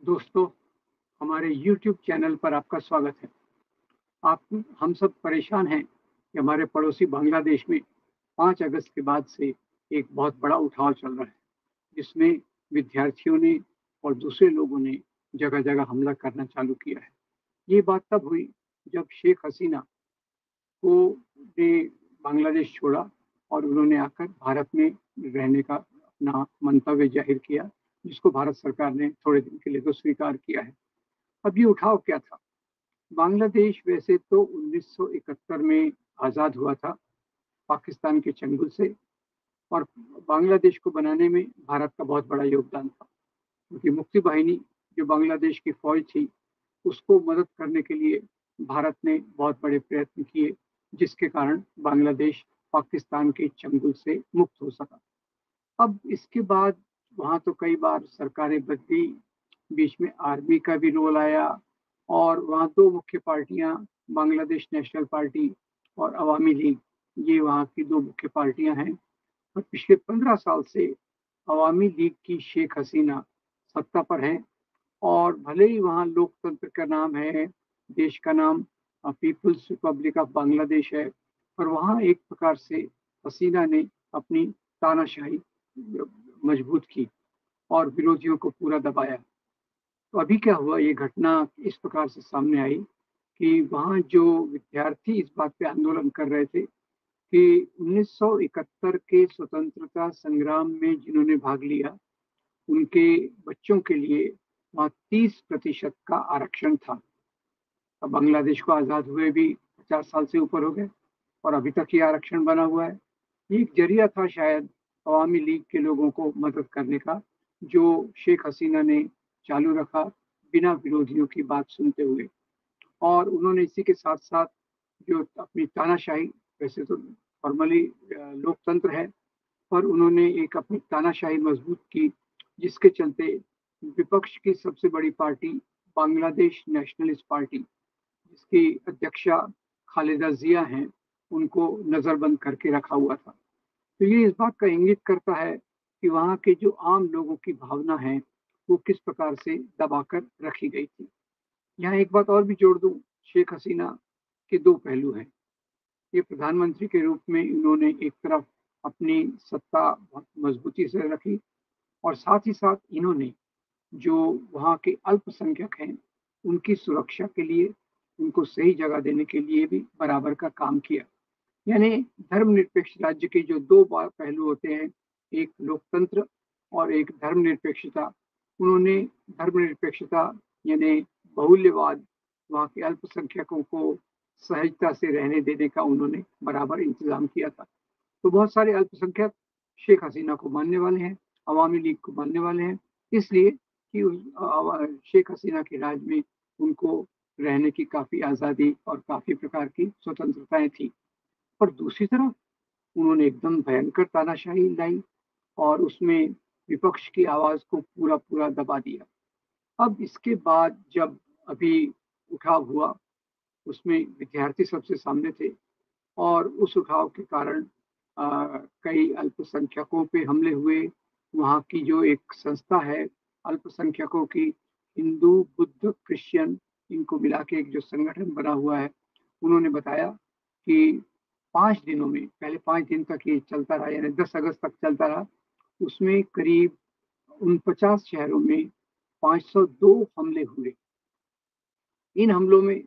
दोस्तों, हमारे YouTube channel पर आपका स्वागत है। आप हम सब परेशान हैं कि हमारे पड़ोसी बांग्लादेश में 5 अगस्त के बाद से एक बहुत बड़ा उठाव चल रहा है, जिसमें विद्यार्थियों ने और दूसरे लोगों ने जगह-जगह हमला करना चालू किया है। ये बात तब हुई जब शेख हसीना को ने बांग्लादेश छोड़ा और उन्होंने आकर भारत में रहने का अपना मंतव्य जाहिर किया, जिसको भारत सरकार ने थोड़े दिन के लिए तो स्वीकार किया है। अब ये उठाव क्या था? बांग्लादेश वैसे तो 1971 में आज़ाद हुआ था पाकिस्तान के चंगुल से, और बांग्लादेश को बनाने में भारत का बहुत बड़ा योगदान था, क्योंकि मुक्ति बाहिनी जो बांग्लादेश की फौज थी, उसको मदद करने के लिए भारत ने बहुत बड़े प्रयत्न किए, जिसके कारण बांग्लादेश पाकिस्तान के चंगुल से मुक्त हो सका। अब इसके बाद वहाँ तो कई बार सरकारें बदली, बीच में आर्मी का भी रोल आया, और वहाँ 2 मुख्य पार्टियाँ, बांग्लादेश नेशनल पार्टी और अवामी लीग, ये वहाँ की 2 मुख्य पार्टियाँ हैं। और पिछले 15 साल से अवामी लीग की शेख हसीना सत्ता पर हैं, और भले ही वहाँ लोकतंत्र का नाम है, देश का नाम पीपुल्स रिपब्लिक ऑफ बांग्लादेश है, पर वहाँ एक प्रकार से हसीना ने अपनी तानाशाही मजबूत की और विरोधियों को पूरा दबाया। तो अभी क्या हुआ, ये घटना इस प्रकार से सामने आई कि वहाँ जो विद्यार्थी इस बात पे आंदोलन कर रहे थे कि 1971 के स्वतंत्रता संग्राम में जिन्होंने भाग लिया, उनके बच्चों के लिए वहाँ 30% का आरक्षण था। अब बांग्लादेश को आज़ाद हुए भी 50 साल से ऊपर हो गए, और अभी तक ये आरक्षण बना हुआ है। ये एक जरिया था शायद अवामी लीग के लोगों को मदद करने का, जो शेख हसीना ने चालू रखा बिना विरोधियों की बात सुनते हुए। और उन्होंने इसी के साथ-साथ जो अपनी तानाशाही, वैसे तो फॉर्मली लोकतंत्र है, पर उन्होंने एक अपनी तानाशाही मजबूत की, जिसके चलते विपक्ष की सबसे बड़ी पार्टी बांग्लादेश नेशनलिस्ट पार्टी, जिसकी अध्यक्षा खालिदा जिया हैं, उनको नज़रबंद करके रखा हुआ था। तो ये इस बात का इंगित करता है कि वहाँ के जो आम लोगों की भावना है, वो किस प्रकार से दबाकर रखी गई थी। यहाँ एक बात और भी जोड़ दूँ, शेख हसीना के 2 पहलू हैं। ये प्रधानमंत्री के रूप में इन्होंने एक तरफ अपनी सत्ता बहुत मजबूती से रखी, और साथ ही साथ इन्होंने जो वहाँ के अल्पसंख्यक हैं, उनकी सुरक्षा के लिए, उनको सही जगह देने के लिए भी बराबर का काम किया। यानी धर्मनिरपेक्ष राज्य के जो 2 पहलू होते हैं, एक लोकतंत्र और एक धर्मनिरपेक्षता, उन्होंने धर्मनिरपेक्षता यानी बहुल्यवाद, वहाँ के अल्पसंख्यकों को सहजता से रहने देने का उन्होंने बराबर इंतज़ाम किया था। तो बहुत सारे अल्पसंख्यक शेख हसीना को मानने वाले हैं, अवामी लीग को मानने वाले हैं, इसलिए कि शेख हसीना के राज में उनको रहने की काफ़ी आज़ादी और काफ़ी प्रकार की स्वतंत्रताएँ थी। और दूसरी तरफ उन्होंने एकदम भयंकर तानाशाही लाई, और उसमें विपक्ष की आवाज़ को पूरा-पूरा दबा दिया। अब इसके बाद जब अभी उठाव हुआ, उसमें विद्यार्थी सबसे सामने थे, और उस उठाव के कारण कई अल्पसंख्यकों पे हमले हुए। वहाँ की जो एक संस्था है अल्पसंख्यकों की, हिंदू, बुद्ध, क्रिश्चियन, इनको मिला के एक जो संगठन बना हुआ है, उन्होंने बताया कि 5 दिनों में, पहले 5 दिन तक ये चलता रहा, यानी 10 अगस्त तक चलता रहा। उसमें करीब 49 शहरों में 502 हमले हुए। इन हमलों में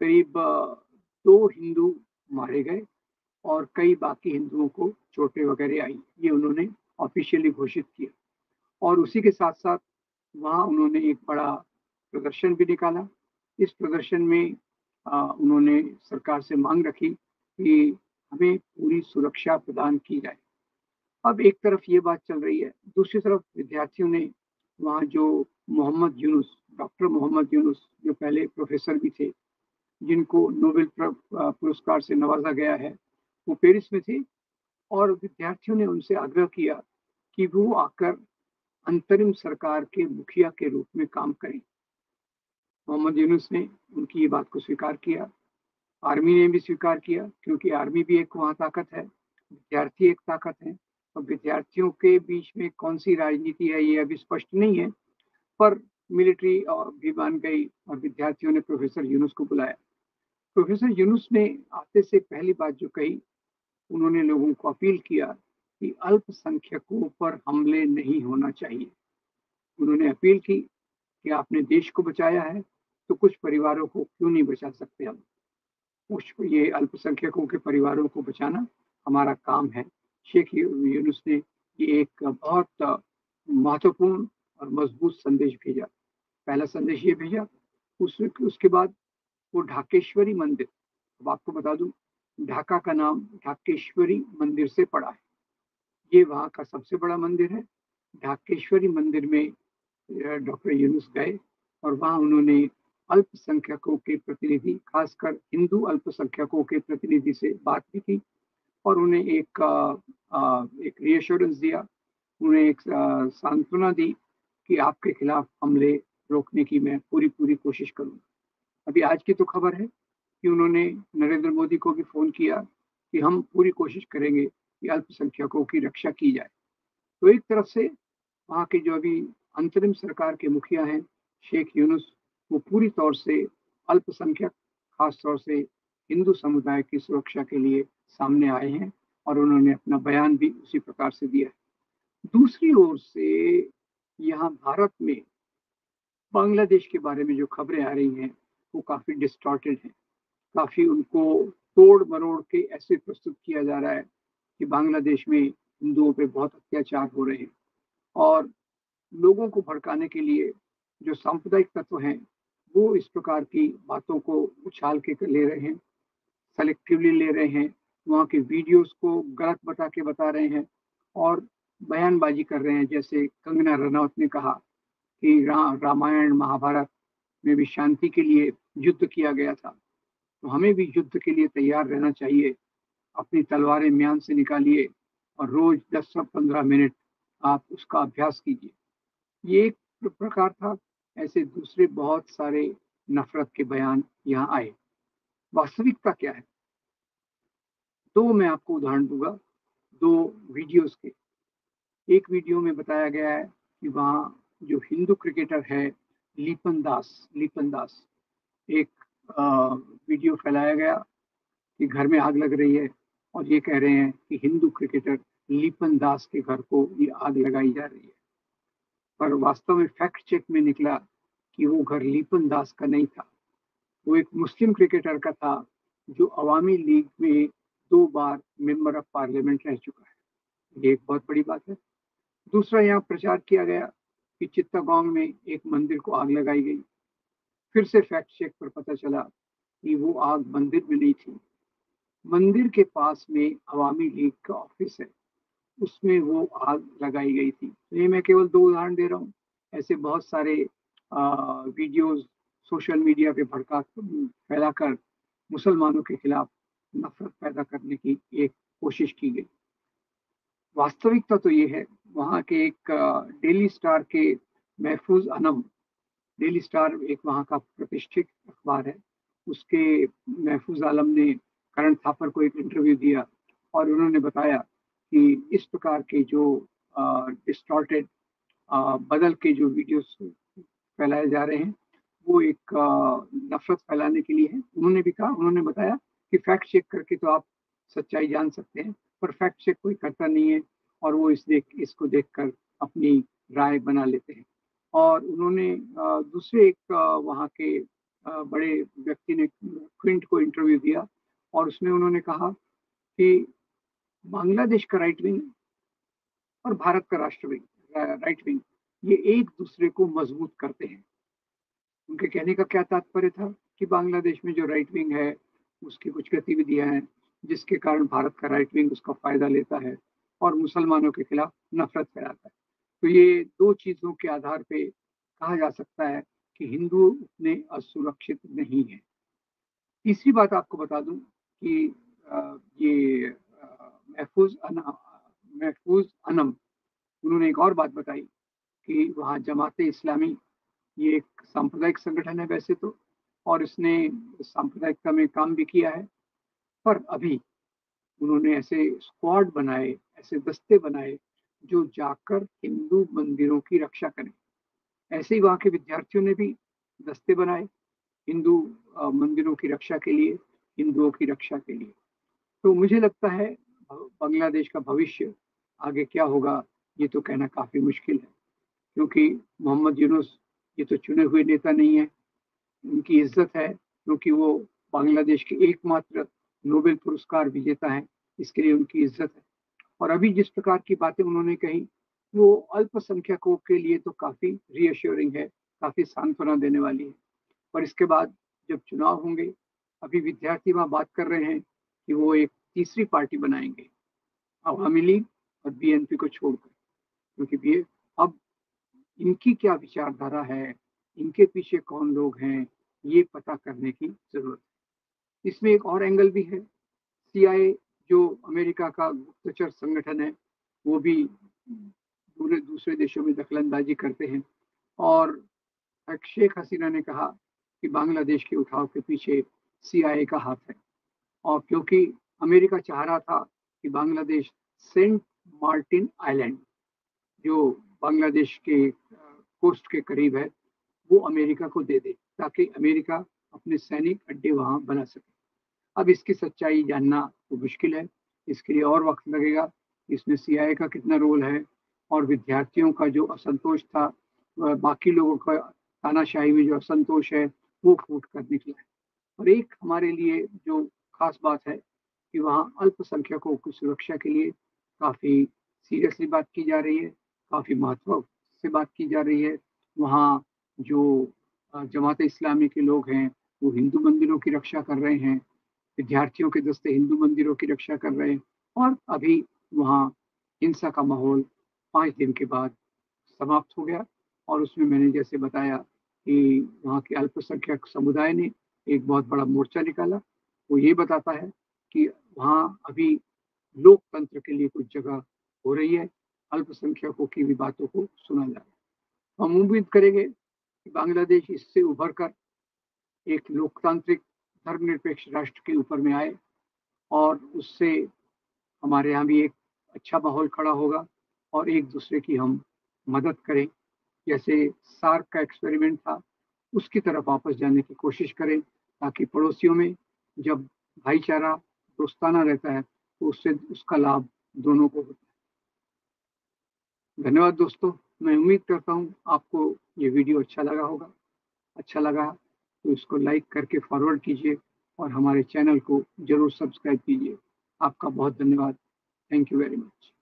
करीब 2 हिंदू मारे गए, और कई बाकी हिंदुओं को चोटें वगैरह आई। ये उन्होंने ऑफ़िशियली घोषित किया, और उसी के साथ-साथ वहाँ उन्होंने एक बड़ा प्रदर्शन भी निकाला। इस प्रदर्शन में उन्होंने सरकार से माँग रखी कि हमें पूरी सुरक्षा प्रदान की जाए। अब एक तरफ ये बात चल रही है, दूसरी तरफ विद्यार्थियों ने वहाँ जो मोहम्मद यूनुस, डॉक्टर मोहम्मद यूनुस, जो पहले प्रोफ़ेसर भी थे, जिनको नोबेल पुरस्कार से नवाज़ा गया है, वो पेरिस में थे, और विद्यार्थियों ने उनसे आग्रह किया कि वो आकर अंतरिम सरकार के मुखिया के रूप में काम करें। मोहम्मद यूनुस ने उनकी ये बात को स्वीकार किया, आर्मी ने भी स्वीकार किया, क्योंकि आर्मी भी एक वहाँ ताकत है, विद्यार्थी एक ताकत है। और विद्यार्थियों के बीच में कौन-सी राजनीति है, ये अभी स्पष्ट नहीं है, पर मिलिट्री और भी मान गई और विद्यार्थियों ने प्रोफेसर यूनुस को बुलाया। प्रोफेसर यूनुस ने आते से पहली बात जो कही, उन्होंने लोगों को अपील किया कि अल्पसंख्यकों पर हमले नहीं होना चाहिए। उन्होंने अपील की कि आपने देश को बचाया है तो कुछ परिवारों को क्यों नहीं बचा सकते हम। ये अल्पसंख्यकों के परिवारों को बचाना हमारा काम है। शेख यूनुस ने ये एक बहुत महत्वपूर्ण और मजबूत संदेश भेजा। पहला संदेश ये भेजा, उसके बाद वो ढाकेश्वरी मंदिर, अब आपको बता दूं, ढाका का नाम ढाकेश्वरी मंदिर से पड़ा है। ये वहाँ का सबसे बड़ा मंदिर है। ढाकेश्वरी मंदिर में डॉक्टर यूनुस गए और वहाँ उन्होंने अल्पसंख्यकों के प्रतिनिधि, खासकर हिंदू अल्पसंख्यकों के प्रतिनिधि से बात भी की और उन्हें एक रीएश्योरेंस दिया, उन्हें एक सांत्वना दी कि आपके खिलाफ हमले रोकने की मैं पूरी पूरी कोशिश करूंगा। अभी आज की तो खबर है कि उन्होंने नरेंद्र मोदी को भी फोन किया कि हम पूरी कोशिश करेंगे कि अल्पसंख्यकों की रक्षा की जाए। तो एक तरफ से वहाँ के जो अभी अंतरिम सरकार के मुखिया हैं शेख यूनुस, वो पूरी तौर से अल्पसंख्यक, खास तौर से हिंदू समुदाय की सुरक्षा के लिए सामने आए हैं और उन्होंने अपना बयान भी उसी प्रकार से दिया है। दूसरी ओर से यहाँ भारत में बांग्लादेश के बारे में जो खबरें आ रही हैं वो काफी डिस्टॉर्टेड हैं। काफी उनको तोड़ मरोड़ के ऐसे प्रस्तुत किया जा रहा है कि बांग्लादेश में हिंदुओं पे बहुत अत्याचार हो रहे हैं और लोगों को भड़काने के लिए जो सांप्रदायिक तत्व हैं वो इस प्रकार की बातों को उछाल के ले रहे हैं, सेलेक्टिवली ले रहे हैं, वहाँ के वीडियोस को गलत बता रहे हैं और बयानबाजी कर रहे हैं। जैसे कंगना रनौत ने कहा कि रामायण महाभारत में भी शांति के लिए युद्ध किया गया था, तो हमें भी युद्ध के लिए तैयार रहना चाहिए। अपनी तलवारें म्यान से निकालिए और रोज 10 से 15 मिनट आप उसका अभ्यास कीजिए। ये एक प्रकार था। ऐसे दूसरे बहुत सारे नफरत के बयान यहाँ आए। वास्तविकता क्या है? दो मैं आपको उदाहरण दूंगा, दो वीडियोस के। एक वीडियो में बताया गया है कि वहाँ जो हिंदू क्रिकेटर है लीपन दास, एक वीडियो फैलाया गया कि घर में आग लग रही है और ये कह रहे हैं कि हिंदू क्रिकेटर लीपन दास के घर को ये आग लगाई जा रही है। पर वास्तव में फैक्ट चेक में निकला कि वो घर लीपन दास का नहीं था, वो एक मुस्लिम क्रिकेटर का था जो अवामी लीग में 2 बार मेंबर ऑफ पार्लियामेंट रह चुका है। ये एक बहुत बड़ी बात है। दूसरा, यहाँ प्रचार किया गया कि चित्तागोंग में एक मंदिर को आग लगाई गई। फिर से फैक्ट चेक पर पता चला कि वो आग मंदिर में नहीं थी, मंदिर के पास में अवामी लीग का ऑफिस है, उसमें वो आग लगाई गई थी। तो ये मैं केवल 2 उदाहरण दे रहा हूँ। ऐसे बहुत सारे वीडियोस सोशल मीडिया पे भड़का फैलाकर मुसलमानों के खिलाफ नफरत पैदा करने की एक कोशिश की गई। वास्तविकता तो ये है, वहाँ के एक डेली स्टार के महफूज अनम, डेली स्टार एक वहाँ का प्रतिष्ठित अखबार है, उसके महफूज आलम ने करण थापर को एक इंटरव्यू दिया और उन्होंने बताया कि इस प्रकार के जो डिस्टॉर्टेड बदल के जो वीडियोस फैलाए जा रहे हैं वो एक नफरत फैलाने के लिए है। उन्होंने बताया कि फैक्ट चेक करके तो आप सच्चाई जान सकते हैं, पर फैक्ट चेक कोई करता नहीं है और वो इसको देखकर अपनी राय बना लेते हैं। और उन्होंने दूसरे एक वहाँ के बड़े व्यक्ति ने क्विंट को इंटरव्यू दिया और उसमें उन्होंने कहा कि बांग्लादेश का राइट विंग और भारत का राइट विंग ये एक दूसरे को मजबूत करते हैं। उनके कहने का क्या तात्पर्य था कि बांग्लादेश में जो राइट विंग है उसकी कुछ गतिविधियां हैं जिसके कारण भारत का राइट विंग उसका फायदा लेता है और मुसलमानों के खिलाफ नफरत फैलाता है। तो ये दो चीजों के आधार पे कहा जा सकता है कि हिंदू उतने असुरक्षित नहीं है। तीसरी बात आपको बता दूं कि ये महफूज अनम, उन्होंने एक और बात बताई कि वहाँ जमाते इस्लामी, ये एक सांप्रदायिक संगठन है वैसे तो, और इसने सांप्रदायिकता में काम भी किया है, पर अभी उन्होंने ऐसे स्क्वाड बनाए, ऐसे दस्ते बनाए जो जाकर हिंदू मंदिरों की रक्षा करें। ऐसे ही वहाँ के विद्यार्थियों ने भी दस्ते बनाए हिंदू मंदिरों की रक्षा के लिए, हिंदुओं की रक्षा के लिए। तो मुझे लगता है बांग्लादेश का भविष्य आगे क्या होगा, ये तो कहना काफ़ी मुश्किल है, क्योंकि मोहम्मद यूनुस ये तो चुने हुए नेता नहीं है। उनकी इज्जत है क्योंकि वो बांग्लादेश के एकमात्र नोबेल पुरस्कार विजेता हैं, इसके लिए उनकी इज्जत है। और अभी जिस प्रकार की बातें उन्होंने कही, वो अल्पसंख्यकों के लिए तो काफ़ी रीअश्योरिंग है, काफ़ी सांत्वना देने वाली है। और इसके बाद जब चुनाव होंगे, अभी विद्यार्थी वहाँ बात कर रहे हैं कि वो एक तीसरी पार्टी बनाएंगे, अवामी लीग और बीएनपी को छोड़कर, क्योंकि ये अब इनकी क्या विचारधारा है, इनके पीछे कौन लोग हैं, ये पता करने की जरूरत है। इसमें एक और एंगल भी है। सीआईए जो अमेरिका का गुप्तचर संगठन है, वो भी पूरे दूसरे देशों में दखलंदाजी करते हैं। और शेख हसीना ने कहा कि बांग्लादेश के उठाव के पीछे सीआईए का हाथ है। और क्योंकि अमेरिका चाह रहा था कि बांग्लादेश सेंट मार्टिन आइलैंड, जो बांग्लादेश के कोस्ट के करीब है, वो अमेरिका को दे दे, ताकि अमेरिका अपने सैनिक अड्डे वहां बना सके। अब इसकी सच्चाई जानना तो मुश्किल है, इसके लिए और वक्त लगेगा। इसमें सीआईए का कितना रोल है, और विद्यार्थियों का जो असंतोष था, बाकी लोगों का तानाशाही में जो असंतोष है, वो फूट कर निकला है। और एक हमारे लिए जो खास बात है कि वहाँ अल्पसंख्यकों की सुरक्षा के लिए काफ़ी सीरियसली बात की जा रही है, काफ़ी महत्व से बात की जा रही है। वहाँ जो जमात इस्लामी के लोग हैं, वो हिंदू मंदिरों की रक्षा कर रहे हैं, विद्यार्थियों के दस्ते हिंदू मंदिरों की रक्षा कर रहे हैं। और अभी वहाँ हिंसा का माहौल 5 दिन के बाद समाप्त हो गया। और उसमें मैंने जैसे बताया कि वहाँ के अल्पसंख्यक समुदाय ने एक बहुत बड़ा मोर्चा निकाला। वो ये बताता है कि वहाँ अभी लोकतंत्र के लिए कुछ जगह हो रही है, अल्पसंख्यकों की भी बातों को सुना जा रहा है। हम उम्मीद करेंगे कि बांग्लादेश इससे उभर कर एक लोकतांत्रिक धर्मनिरपेक्ष राष्ट्र के ऊपर में आए, और उससे हमारे यहाँ भी एक अच्छा माहौल खड़ा होगा, और एक दूसरे की हम मदद करें। जैसे सार्क का एक्सपेरिमेंट था, उसकी तरफ वापस जाने की कोशिश करें, ताकि पड़ोसियों में जब भाईचारा दोस्ताना रहता है, तो उससे उसका लाभ दोनों को होता है। धन्यवाद दोस्तों। मैं उम्मीद करता हूँ आपको ये वीडियो अच्छा लगा होगा। अच्छा लगा तो इसको लाइक करके फॉरवर्ड कीजिए, और हमारे चैनल को जरूर सब्सक्राइब कीजिए। आपका बहुत धन्यवाद। Thank you very much.